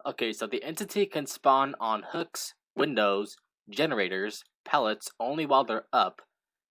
Okay, so the entity can spawn on hooks, windows, generators, pallets only while they're up,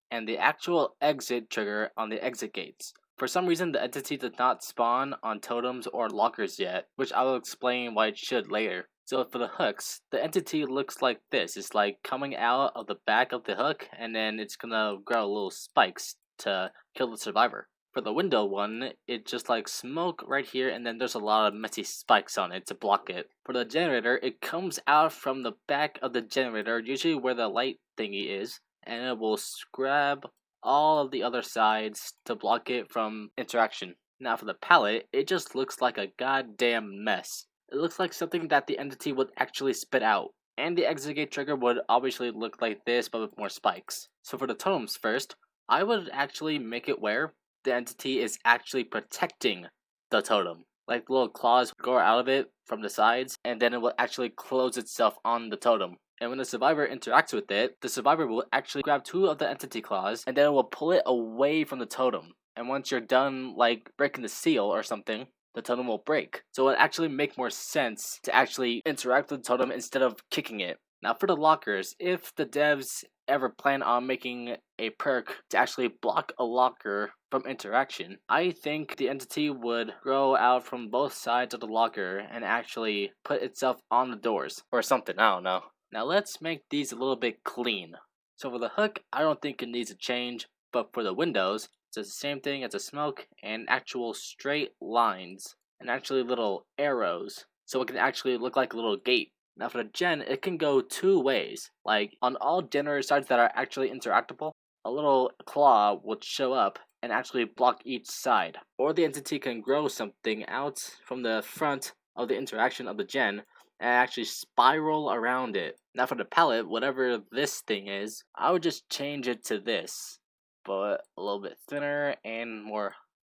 and the actual exit trigger on the exit gates. For some reason, the entity did not spawn on totems or lockers yet, which I will explain why it should later. So for the hooks, the entity looks like this. It's like coming out of the back of the hook, and then it's gonna grow little spikes to kill the survivor. For the window one, it's just like smoke right here, and then there's a lot of messy spikes on it to block it. For the generator, it comes out from the back of the generator, usually where the light thingy is, and it will grab all of the other sides to block it from interaction. Now for the palette, it just looks like a goddamn mess. It looks like something that the entity would actually spit out. And the exit gate trigger would obviously look like this but with more spikes. So for the totems first, I would actually make it where the entity is actually protecting the totem. Like little claws grow out of it from the sides, and then it will actually close itself on the totem. And when the survivor interacts with it, the survivor will actually grab two of the entity claws, and then it will pull it away from the totem. And once you're done, like breaking the seal or something, the totem will break. So it would actually make more sense to actually interact with the totem instead of kicking it. Now for the lockers, if the devs ever plan on making a perk to actually block a locker from interaction, I think the entity would grow out from both sides of the locker and actually put itself on the doors or something, I don't know. Now let's make these a little bit clean. So for the hook, I don't think it needs a change, but for the windows, it's the same thing as a smoke and actual straight lines and actually little arrows, so it can actually look like a little gate. Now for the gen, it can go two ways. Like on all generator sides that are actually interactable, a little claw would show up and actually block each side. Or the entity can grow something out from the front of the interaction of the gen and actually spiral around it. Now for the palette, whatever this thing is, I would just change it to this, but a little bit thinner and more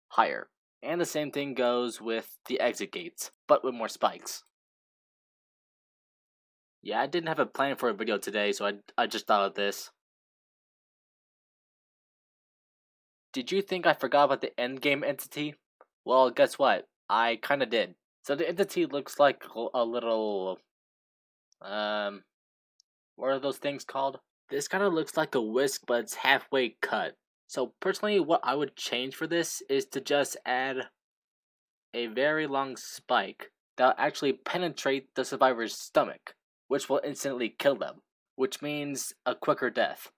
higher. And the same thing goes with the exit gates, but with more spikes. Yeah, I didn't have a plan for a video today, so I just thought of this. Did you think I forgot about the endgame entity? Well, guess what? I kinda did. So the entity looks like a little, um, what are those things called? This kind of looks like a whisk, but it's halfway cut. So personally, what I would change for this is to just add a very long spike that will actually penetrate the survivor's stomach, which will instantly kill them, which means a quicker death.